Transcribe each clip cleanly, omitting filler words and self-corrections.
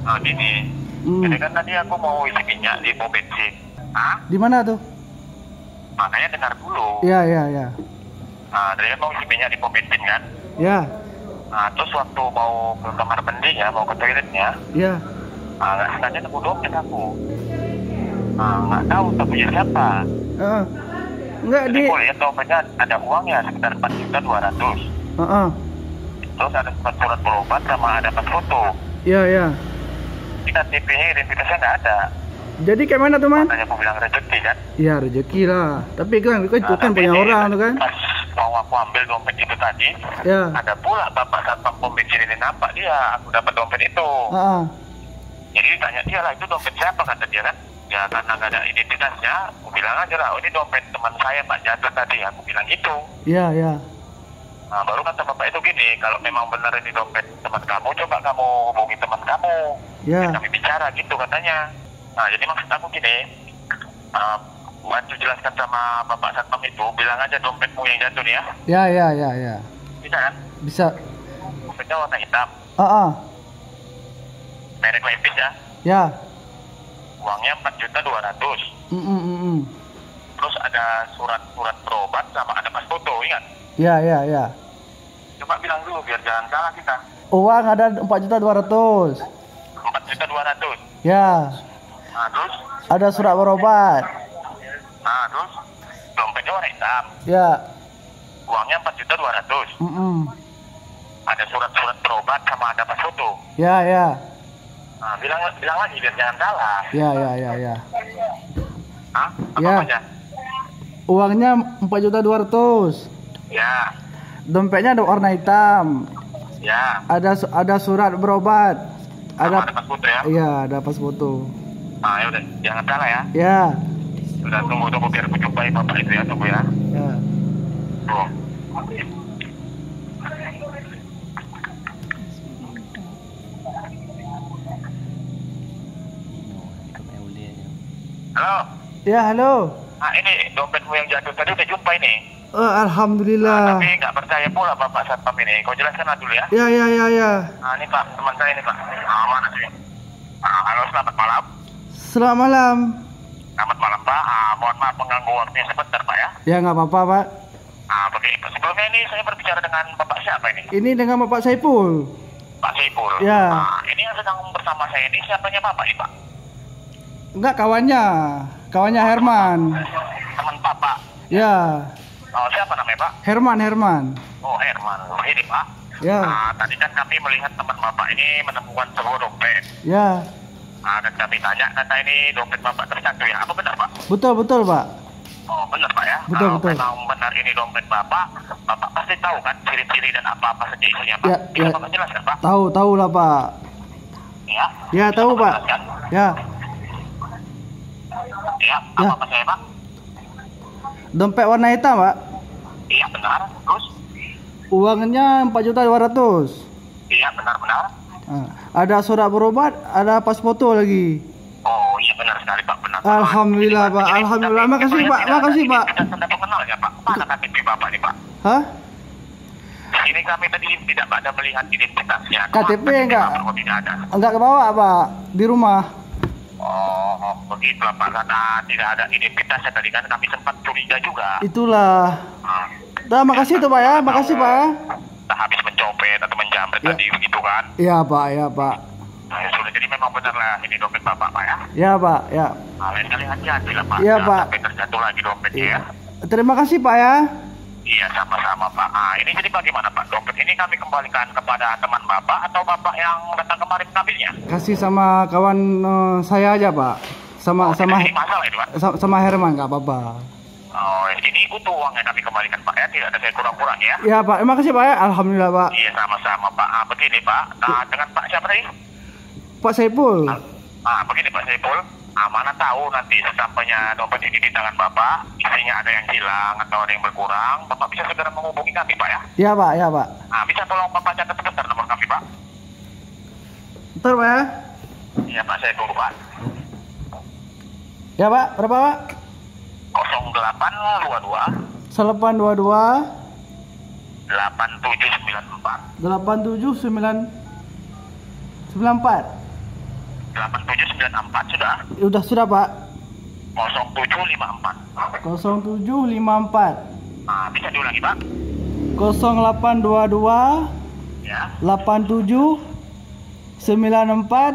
Nah, gini. Jadi kan tadi aku mau isi minyak di pom bensin. Hah? Di mana tuh? Makanya dengar dulu. Iya, iya, iya. Nah, tadi kan mau isi minyak di pom bensin kan? Ya, Nah, terus waktu mau ke kamar mandi ya, mau ke toiletnya, ya. nggak sengaja nemu dompet aku. Nah, nggak tahu punya siapa. Enggak Jadi di. aku lihat dompetnya ada uangnya sekitar 4.200.000. Terus ada surat berobat sama ada pas foto. Iya, iya. Ini KTP-nya identitasnya nggak ada. Jadi kayak mana tuh, Man? Makanya aku bilang rezeki kan. Iya, rezeki lah. Tapi kan itu kan Tapi punya ini orang tuh kan. Pas mau aku ambil dompet itu tadi, Ya. ada pula bapak satpam pom bensin ini nampak dia, aku dapat dompet itu. Jadi ditanya dia lah, itu dompet siapa kata dia kan? Ya karena nggak ada identitasnya, aku bilang aja lah, oh ini dompet teman saya Pak jatuh tadi, aku bilang gitu. Iya, iya. Nah baru kata bapak itu gini, kalau memang benar ini dompet teman kamu, coba kamu hubungi teman kamu. Ya. Kami bicara gitu katanya. Nah jadi maksud aku gini, bantu jelaskan sama bapak satpam itu, bilang aja dompetmu yang jatuh nih ya. Ya, ya, ya, ya. Bisa kan? Bisa. Dompetnya warna hitam, merek Levi's ya. Ya. Uangnya 4.200.000. Terus ada surat berobat sama ada pas foto, ingat? Ya, ya, ya. Coba bilang dulu biar jangan salah kita. Uang ada 4.200.000. 4.200.000. Ya. Nah terus? Ada surat berobat. Nah terus? Dompetnya warna hitam. Ya. Uangnya 4.200.000. Ada surat berobat sama ada pas foto. Ya, ya. Nah bilang lagi biar jangan salah. Ya, ya, ya, ya. Hah? Apa Ya. namanya? Uangnya 4.200.000. Ya. Dompetnya ada warna hitam. Ya. Ada surat berobat. Sama ada pas foto ya? Iya, ada pas foto. Nah ya udah, jangan salah ya. Ya. Udah tunggu biar aku jumpai bapak itu ya, tunggu ya. Ya. Tuh. Halo. Ya, halo. Nah ini dompetmu yang jatuh tadi udah jumpa ini. Alhamdulillah. Tapi nggak percaya pula bapak satpam ini. Kau jelaskan dulu ya. Ya, ya, ya, ya. Nah ini pak, teman saya ini pak. Mana sih? Halo, selamat malam. Selamat malam. Selamat malam pak. Mohon maaf mengganggu waktunya sebentar pak ya. Ya, nggak apa-apa, Pak. Begini, sebelumnya ini saya berbicara dengan bapak siapa ini? Ini dengan Bapak Saipul. Pak Saipul. Ya. Ini yang sedang bersama saya ini siapanya bapak nih pak? Enggak, kawannya Herman. Teman bapak. Ya. Oh, siapa namanya pak? Herman. Oh Herman. Oh, ini pak. Ya. Tadi kan kami melihat teman bapak ini menemukan sebuah dompet. Ya. Dan kami tanya, kata ini dompet bapak tercantum ya? Apa benar pak? Betul, Pak. Oh benar pak ya? Betul. Memang benar ini dompet bapak pasti tahu kan ciri-ciri dan apa saja isinya pak? Ya, Bisa ya. bapak jelaskan pak? Tahu lah, Pak. Ya? Ya, tahu, Bapak Pak. jelaskan? Ya. Ya, Ya. apa saya pak? Dompet warna hitam, Pak. Iya benar, terus? Uangnya 4.200.000. Iya benar-benar. Ada surat berobat, ada pas foto lagi. Oh iya benar sekali pak, benar. Alhamdulillah, Pak. Alhamdulillah. Makasih, Pak. Makasih, Pak. Tanda pengenalnya pak. Mana KTP bapak nih pak? Hah? Ini kami tadi tidak ada melihat identitasnya. KTP enggak? Bapak tidak ada. Enggak ke bawah, Pak. Di rumah. Oh begitulah pak, karena tidak ada identitasnya tadi kan kami sempat curiga juga. Itulah. Dah, makasih tuh, Pak ya. Makasih, Pak ya. Tak habis mencopet atau menjamret Ya. tadi begitu kan? Iya, Pak. Ya, Pak. Nah, ya sudah, jadi memang benar lah ini dompet bapak pak ya. Ya, Pak. Ya. Lain kali hati-hati lah pak. Iya, Jangan Pak. sampai terjatuh lagi dompetnya ya. Terima kasih, Pak ya. Iya sama-sama pak. Ini jadi bagaimana pak? Dompet ini kami kembalikan kepada teman bapak atau bapak yang datang kemari mengambilnya? Kasih sama kawan saya aja, Pak. Sama Tidak ada masalah itu pak? sama Herman, nggak apa-apa. Oh ini utuh uangnya kami kembalikan pak ya, tidak ada saya kurang-kurang ya. Ya, Pak. Terima kasih, Pak ya. Alhamdulillah, Pak. Iya sama-sama pak. Begini pak, dengan pak siapa tadi? Pak Saipul. Begini Pak Saipul, mana tahu nanti sesampainya dompet ini di tangan Bapak, isinya ada yang hilang atau ada yang berkurang, Bapak bisa segera menghubungi kami Pak ya. Ya, Pak. Ya, Pak. Bisa tolong Bapak catat sebentar nomor kami Pak. Bentar, Pak ya. Iya Pak, saya tunggu Pak. Ya, Pak. Berapa, Pak? 0822 822 8794. 8794. 8794 sudah. Sudah Pak. 0754. 0754. Bisa diulangi Pak. 0822 Ya. 87 94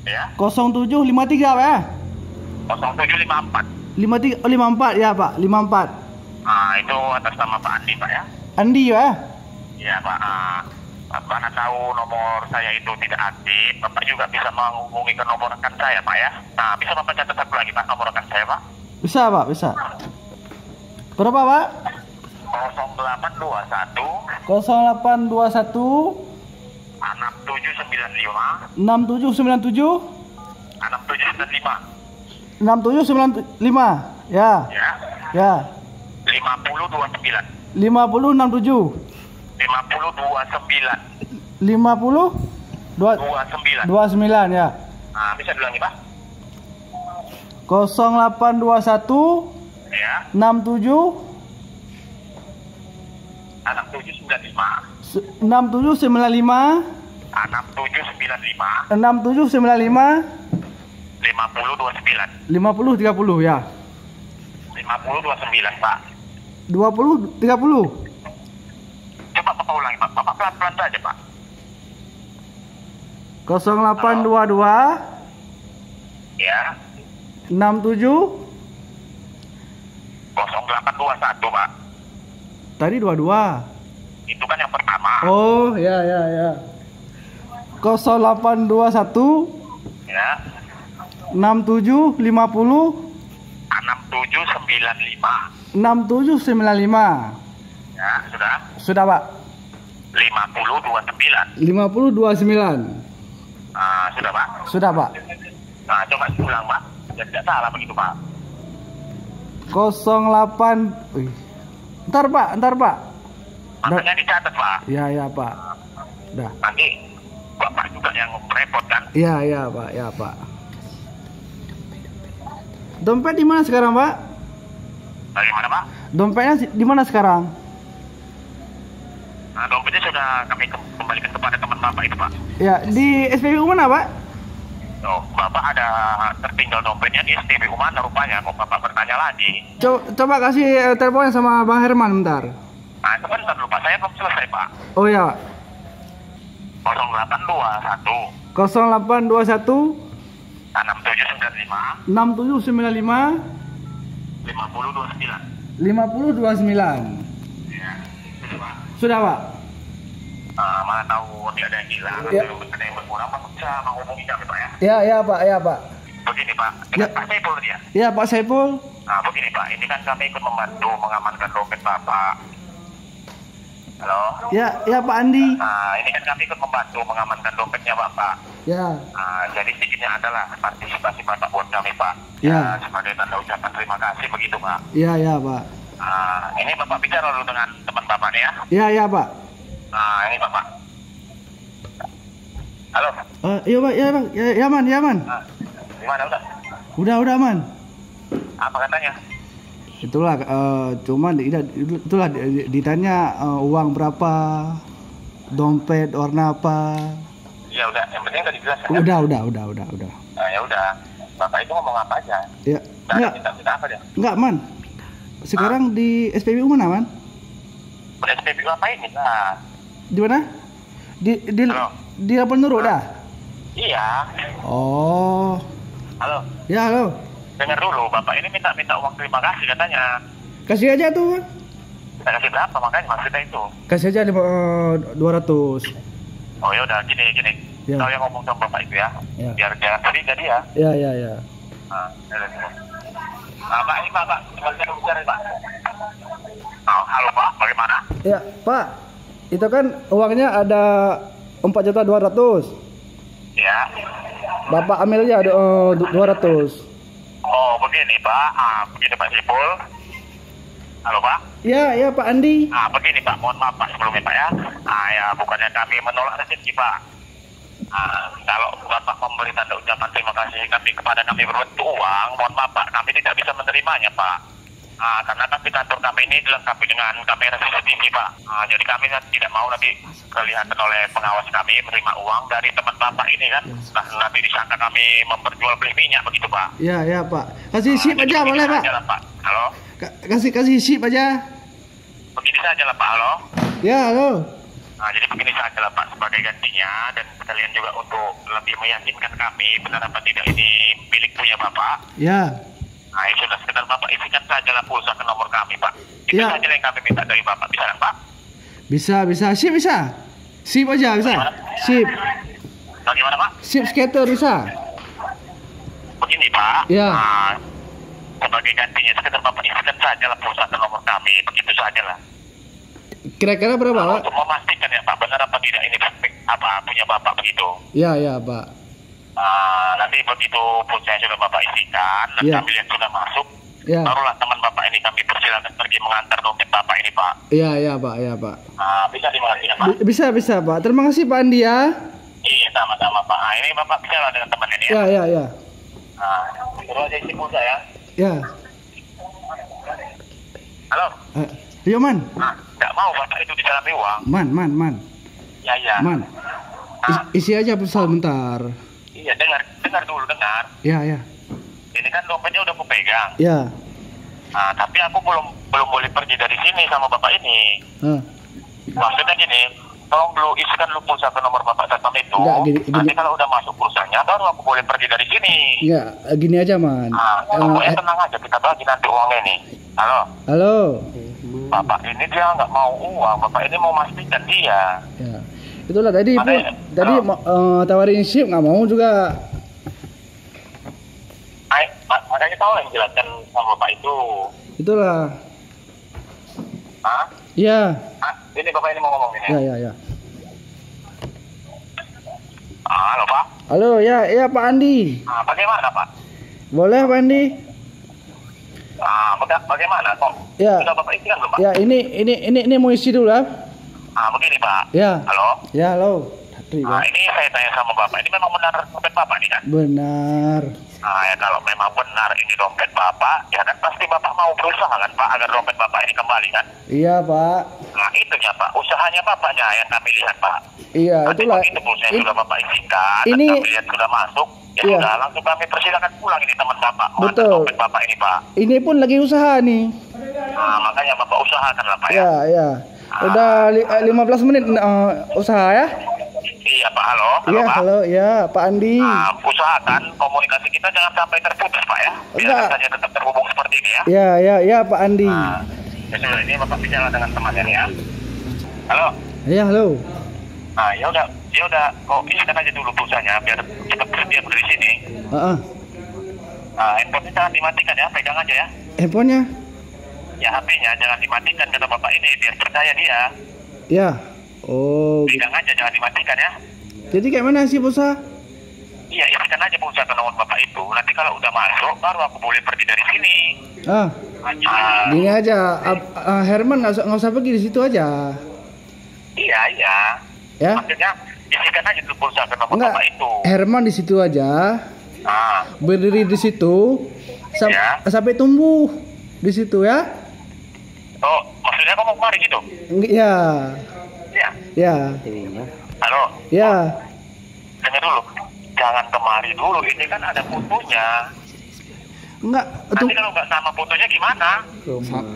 Ya. 0753 Pak ya. 0754. 54 ya Pak, 54. Itu atas nama Pak Andi Pak ya. Andi ya. Iya Pak. Karena tahu nomor saya itu tidak aktif, Bapak juga bisa menghubungi ke nomor rekan saya Pak ya. Bisa Bapak catat satu lagi Pak nomor rekan saya Pak. Bisa Pak, bisa. Berapa Pak? 0821 0821 6795 6797 6795 6795 ya. ya. Ya. 5029 5067 5029 29 ya. Bisa diulangi Pak. 0821 Ya. 67 6795 6795 6795 6795 5029 5030 ya. 5029 Pak. 20 30. Coba Bapak ulangi Pak. Bapak pelan-pelan saja Pak. 0822 Ya. 67 0821 Pak. tadi 22. Itu kan yang pertama. Oh, ya. 0821 Ya. 6750 6795 6795. Ya, sudah. Sudah, Pak. 5029 5029. Sudah Pak. Sudah, Pak. Coba ulang Pak. Biar tidak salah begitu Pak. 08. Wih. Ntar Pak. Makanya dicatat Pak. Ya, Pak. Dah. Nanti Bapak juga yang repot kan. Ya, Pak. Dompet di mana sekarang, Pak? Bagaimana Pak? Dompetnya di mana sekarang? Dompetnya sudah kami kembalikan kepada teman Bapak itu Pak. Ya, di SPBU mana, Pak? Bapak ada tertinggal dompetnya di SPBU mana rupanya? Kok Bapak bertanya lagi? Coba kasih teleponnya sama Bang Herman bentar. Sebentar lupa, saya belum selesai Pak. Oh ya, 0821 0821 6795 6795 5029 5029. Ya, sudah Pak. Sudah, Pak. Mana tahu nanti ada yang hilang, Ya. ada yang berkurang, Bapak bisa menghubungi kami Pak ya. Ya, Pak. Begini Pak, Ya. Pak Saiful dia. Ya, Pak Saiful. Begini Pak, ini kan kami ikut membantu mengamankan dompet Bapak. Halo? Ya, Pak Andi. Ini kan kami ikut membantu mengamankan dompetnya Bapak. Ya. Jadi sedikitnya adalah partisipasi Bapak buat kami Pak. Ya. Sebagai tanda ucapan terima kasih begitu Pak. Ya, Pak. Ini Bapak bicara dulu dengan teman Bapak nih ya. Ya, Pak. Ini Bapak. Halo? Iya, Pak. Ya, Man. Gimana udah? Udah, Man. Apa katanya? Itulah itulah ditanya uang berapa, dompet warna apa. Ya udah, yang penting tadi dijelaskan. Udah. Ya udah. Bapak itu ngomong apa aja? Ya. Minta apa dia? Enggak, Man. Sekarang di SPBU mana, Man? Udah SPBU apa ini lah? Di mana? Halo? Di apa Nurul dah? Iya. Oh. Halo? Ya, halo. Dengar dulu, Bapak ini minta uang terima kasih katanya. Kasih aja tuh. Kita kasih berapa makanya maksudnya itu? Kasih aja 200. Oh ya udah gini. Ya. Kau yang ngomong sama Bapak itu ya. Ya. Biar jangan curiga dia. Ya. Ya udah. Pak, ini Pak. Coba saya bicara Pak. Halo Pak, bagaimana? Ya, Pak. Itu kan uangnya ada 4.200.000. Ya. Bapak ambil aja 200. Oh begini Pak, begini Pak Sipul. Halo Pak. Ya Pak Andi. Begini Pak, mohon maaf Pak sebelumnya Pak ya. Ya bukannya kami menolak rezeki Pak. Kalau Bapak memberi tanda ucapan terima kasih kami kepada kami berbentuk uang, mohon maaf Pak, kami tidak bisa menerimanya Pak. Karena kan di kantor kami ini dilengkapi dengan kamera CCTV, Pak. Jadi kami tidak mau nanti kelihatan oleh pengawas kami menerima uang dari teman Bapak ini kan. Nanti disangka kami memperjual beli minyak begitu, Pak. Ya, Pak. Kasih SIP aja boleh, Pak? Pak. Halo? Kasih SIP aja. Begini saja lah, Pak. Halo? Ya, halo. Jadi begini saja lah, Pak, sebagai gantinya, dan sekalian juga untuk lebih meyakinkan kami benar apa tidak ini milik punya Bapak. Ya. Ya sudah, sekedar Bapak isikan saja lah pulsa ke nomor kami, Pak. Itu Ya. saja yang kami minta dari Bapak. Bisa kan, Pak? Bisa. SIP bisa. SIP aja bisa. SIP. Bagaimana, Pak? SIP skater bisa. Begini, Pak. Ya. Sebagai gantinya, sekedar Bapak isikan saja lah pulsa ke nomor kami. Begitu saja lah. Kira-kira berapa, Pak? Untuk memastikan ya, Pak, benar apa tidak ini punya Bapak begitu. Ya, Pak. Nanti begitu pulsanya sudah Bapak isikan dan kami lihat sudah masuk, barulah teman Bapak ini kami persilakan pergi mengantar dompet Bapak ini, Pak. Iya, Pak. Bisa dimengerti ya, Pak? Bisa, Pak. Terima kasih, Pak Andi ya. Iya, sama-sama, Pak. Ini Bapak bicara dengan teman ini ya? Ya. Suruh aja isi pulsa ya. Ya. Halo? Ayo, Man. Nggak mau Bapak itu disalami uang. Man. Ya. Man. Isi aja pulsa bentar. Iya, dengar dulu. Ya. Ini kan dompetnya udah aku pegang. Ya. Tapi aku belum boleh pergi dari sini sama Bapak ini. Maksudnya gini, tolong dulu isikan lu pulsa ke nomor Bapak Satpam itu. Nanti kalau udah masuk pulsanya, baru aku boleh pergi dari sini. Ya, gini aja, Man. Pokoknya tenang aja, kita bagi nanti uangnya nih. Halo. Bapak ini dia nggak mau uang, Bapak ini mau pastikan dia. Ya. Itulah tadi tawarin SIP nggak mau juga. Makanya tahu yang jelaskan sama Bapak itu. Itulah. Iya. Ini Bapak ini mau ngomong ini. Ya. Halo, Pak. Halo, ya Pak Andi. Bagaimana, Pak? Boleh, Pak Andi? Bagaimana kok? Ya. Sudah Bapak isikan belum, Pak? Ya, ini mau isi dulu lah. Begini, Pak. Ya. Halo? Ya, halo. Ini saya tanya sama Bapak, ini memang benar dompet Bapak nih kan? Benar. Ya kalau memang benar ini dompet Bapak, ya kan pasti Bapak mau berusaha kan, Pak, agar dompet Bapak ini kembali kan? Iya, Pak. Itunya, Pak, usahanya Bapaknya yang kami lihat, Pak. Iya, itulah. Itu pulsa sudah Bapak isikan, dan kami lihat sudah masuk. Sudah, langsung kami persilakan pulang ini teman Bapak. Betul. Dompet Bapak ini, Pak. Ini pun lagi usaha nih. Makanya Bapak usahakan lah, Pak ya. Ya. Udah 15 menit usaha ya. Iya, Pak. Halo, Iya, Pak. halo, ya Pak Andi. Usahakan komunikasi kita jangan sampai terputus, Pak ya. Biar saja tetap terhubung seperti ini ya. Ya Pak Andi. Sudah, ini Bapak bicara dengan temannya nih ya. Halo. Ya, halo. Ya udah, kok isikan aja dulu pulsanya biar cepat berhenti dari sini. Handphonenya jangan dimatikan ya, pegang aja ya. Handphonenya? Ya, HP-nya jangan dimatikan kata Bapak ini biar percaya dia. Ya. Oh. Pegang aja, jangan dimatikan ya. Jadi kayak mana sih pulsa? Iya, isikan aja pulsa ke nomor Bapak itu. Nanti kalau udah masuk, baru aku boleh pergi dari sini. Gini aja, Herman nggak usah pergi di situ aja. Iya. Ya? Maksudnya isikan aja dulu pulsa ke nomor Bapak itu. Herman di situ aja. Berdiri di situ sampai tumbuh di situ ya. Oh, maksudnya kamu kemari gitu? Iya. Ya. Halo. Ya. Dengar dulu. Jangan kemari dulu. Ini kan ada fotonya. Enggak. Nanti kalau nggak sama fotonya gimana?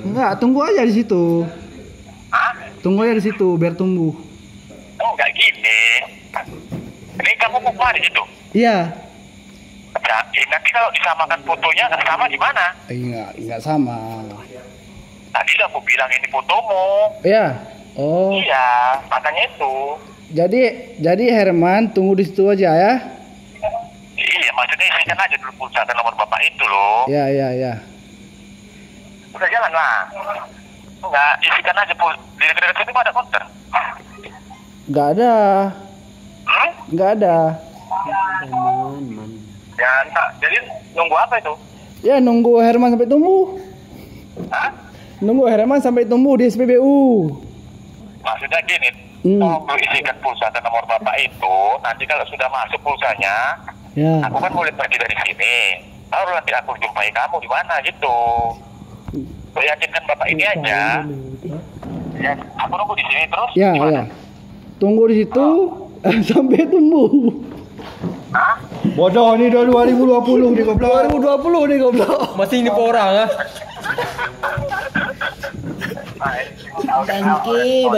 Enggak, tunggu aja di situ. Tunggu aja di situ biar tumbuh. Oh, nggak gini. Ini kamu mau kemari gitu? Iya. Nanti kalau disamakan fotonya nggak sama gimana? Enggak sama. Tadi udah aku bilang ini fotomu. Iya. Oh. Iya, makanya itu. Jadi Herman tunggu di situ aja ya. Iya, maksudnya isikan aja dulu pulsa ke nomor Bapak itu loh. Iya. Udah jalan lah. Enggak, isikan aja di dekat-dekat situ ada konter. Enggak ada. Enggak ada. Ya, entah. Jadi nunggu apa itu? Ya, nunggu Herman sampai tumbuh. Nunggu Herman sampai tumbuh di SPBU. Maksudnya gini, tolong isikan pulsa ke nomor Bapak itu. Nanti kalau sudah masuk pulsanya, aku kan boleh pergi dari sini. Baru nanti aku jumpai kamu di mana gitu. Yakinkan bapak ini aja. Ya, aku nunggu di sini terus. Ya, ya. Tunggu di situ sampai tumbuh. Hah? Bodoh nih udah 2020 nih goblok. 2020 nih goblok. Masih ini orang ah. Bangki.